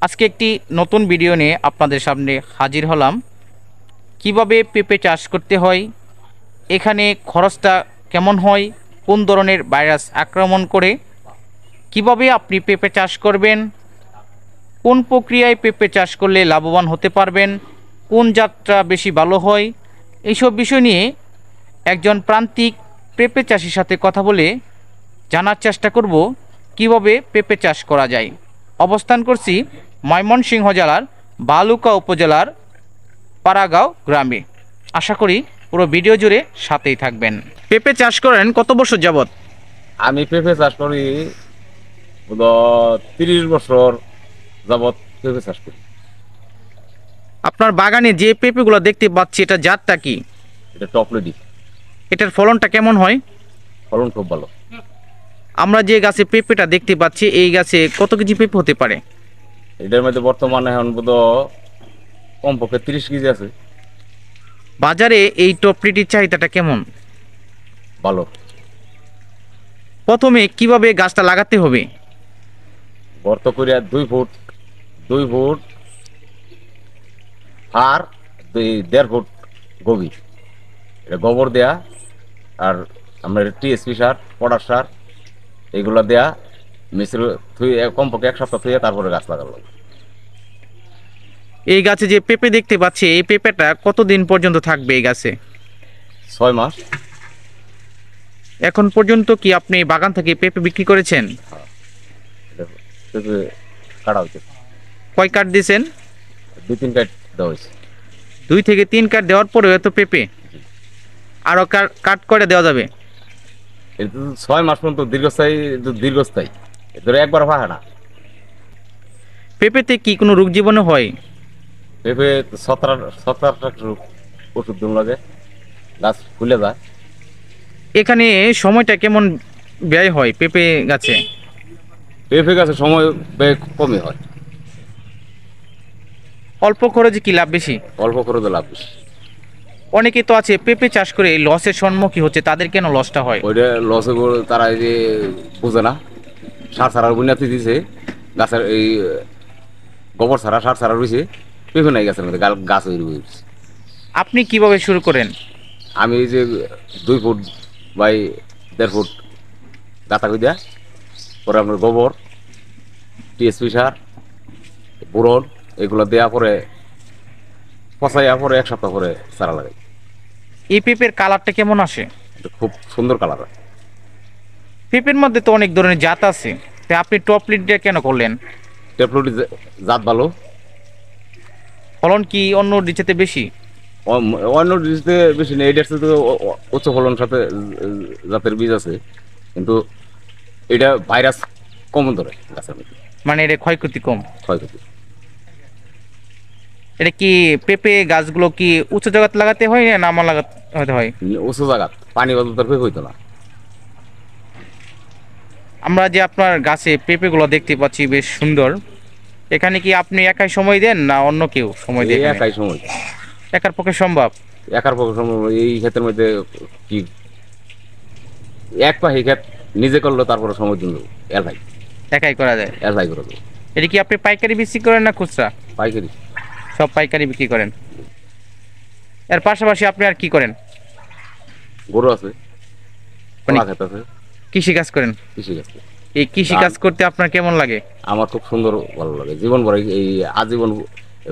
আজকে একটি নতুন ভিডিও নিয়ে আপনাদের সামনে হাজির হলাম। কিভাবে পেঁপে চাষ করতে হয়, এখানে খরচটা কেমন হয়, কোন ধরনের ভাইরাস আক্রমণ করে, কিভাবে আপনি পেঁপে চাষ করবেন, কোন প্রক্রিয়ায় পেঁপে চাষ করলে লাভবান হতে পারবেন, কোন জাতটা বেশি ভালো হয়, এইসব বিষয় নিয়ে একজন প্রান্তিক পেঁপে চাষির সাথে কথা বলে জানার চেষ্টা করব কিভাবে পেঁপে চাষ করা যায়। অবস্থান করছি ময়মনসিংহ জেলার বালুকা উপজেলার পাড়াগাঁও গ্রামে। আশা করি পুরো ভিডিও জুড়ে সাথেই থাকবেন। পেঁপে চাষ করেন কত বছর যাবত? আমি পেঁপে চাষ করি 30 বছর যাবৎ পেঁপে চাষ করি। আপনার বাগানে যে পেঁপেগুলো দেখতে পাচ্ছি এটা জাতটা কি? এটা টপ লেডি। এটার ফলনটা কেমন হয়? ফলন খুব ভালো। আমরা যে গাছে পেঁপেটা দেখতে পাচ্ছি এই গাছে কত কেজি পেঁপে হতে পারে? এটার মধ্যে বর্তমানে এখন কমপক্ষে 30 কেজি আছে। বাজারে এই টপলিটির চাহিদাটা কেমন? ভালো। প্রথমে কিভাবে গাছটা লাগাতে হবে? গর্ত করে 2 ফুট আর 1.5 ফুট গভীর এটা গোবর দেয়া, আর আমরা টিএসপি সার, পটাশ সার এইগুলো দেয়া মিশ্র কমপক্ষে 1 সপ্তাহ থুয়ে তারপরে গাছ লাগালো। এই গাছে যে পেঁপে দেখতে পাচ্ছি এই পেঁপেটা কতদিন পর্যন্ত থাকবে এই গাছে? 6 মাস। এখন পর্যন্ত কি আপনি বাগান থেকে পেঁপে বিক্রি করেছেন? এটা পেঁপে কাটা হয়েছে। কয় কাঠ দিয়েছেন? 2-3 কাঠ দেওয়া হয়েছে। 2 থেকে 3 কাঠ দেওয়ার পরেও এত পেঁপে? আরও কাট করে দেওয়া যাবে? এটা 6 মাস পর্যন্ত দীর্ঘস্থায়ী এদের একবার ফাঁকা না। পেঁপেতে কি কোনো রোগ জীবাণু হয়? পেঁপে 17 রোগ ওষুধ দিন লাগে, গাছ ফুলে যায়। এখানে সময়টা কেমন ব্যয় হয় পেঁপে গাছে? পেঁপে গাছে সময় ব্যয় কমই হয়। অল্প খরচে কি লাভ বেশি? অল্প খরচে লাভ বেশি। অনেকে তো আছে পেঁপে চাষ করে লসের সম্মুখীন হচ্ছে, তাদের কেন লসটা হয়? ওইটা লসে তারা এই যে বোঝে না, সার ছাড়ার বুনিয়াদি দিছে, গাছের এই গোবর ছাড়া সার ছাড়া রয়েছে, পেঁপে নাই গাছের মধ্যে, গাছ হয়ে রয়েছে। আপনি কিভাবে শুরু করেন? আমি এই যে 2 ফুট বাই 1.5 ফুট গাঁথা করে দেয়া, পরে আপনার গোবর, টিএসপি সার, বোরন এগুলো দেওয়া পরে পচাইয়া পরে 1 সপ্তাহ পরে চারা লাগাই। এই পেঁপের কালারটা কেমন আসে? খুব সুন্দর কালার হয়। পেঁপের মধ্যে তো অনেক ধরনের জাত আছে, তাই আপনি টপ লিডটা কেন করলেন? টেপলুটি জাত ভালো। ফলন কি অন্য ডিচেতে বেশি? অন্য বীজতে বেশি নেই, এটার সাথে উচ্চ ফলন সাথে জাতের বীজ আছে, কিন্তু এটা ভাইরাস কম ধরে গাছের মধ্যে, মানে এটা ক্ষয়ক্ষতি কম? ক্ষয়ক্ষতি। এটা কি পেঁপে গাছগুলো কি উঁচু জায়গাতে লাগাতে হয় না নামা লাগাতে হয়? উঁচু জায়গা পানি বদল তার হইতো না। আমরা যে আপনার গাছে পেঁপেগুলো দেখতে পাচ্ছি বেশ সুন্দর, এখানে কি আপনি একাই সময় দেন না অন্য কেউ সময় দেয়? একাই সময়। একার পক্ষে সম্ভব? একার পক্ষে সম্ভব। এই ক্ষেতের মধ্যে কি এক পাখি ক্ষেত নিজে করলো, তারপরে সময় দিন এলাই একাই করা যায়? এলাই করে দেবো। এটা কি আপনি পাইকারি বিক্রি করেন না খুচরা? পাইকারি। সব পাইকারি বিক্রি করেন। এর পাশাপাশি আপনি আর কি করেন? গরু আছে, মানে ক্ষেত আছে। কৃষি কাজ করেন? কৃষি কাজ। এই কৃষি কাজ করতে আপনার কেমন লাগে? আমার খুব সুন্দর ভালো লাগে। জীবন ভরে এই আজীবন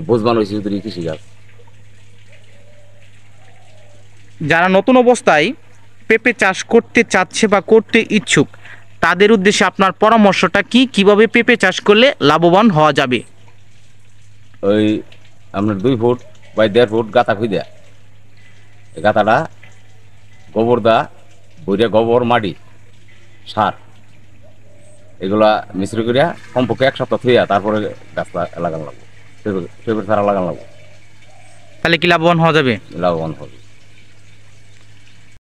বুঝবান হয়েছে যদি কৃষি কাজ। যারা নতুন অবস্থায় পেঁপে চাষ করতে চাচ্ছে বা করতে ইচ্ছুক তাদের উদ্দেশ্যে আপনার পরামর্শটা কি, কিভাবে পেঁপে চাষ করলে লাভবান হওয়া যাবে? ওই আপনার 2 ফুট বাই 1.5 ফুট গাঁথা খুঁজে দেয়া, এই গাঁথাটা গোবর দা বইরা, গোবর, মাটি, সার এগুলা মিশ্র করিয়া কমপক্ষে 1 সপ্তাহ থুইয়া তারপরে গাছ লাগানো লাগবে, পেঁপের চারা লাগানো লাগবে। তাহলে কি লাভবান হওয়া যাবে? লাভবান হবে।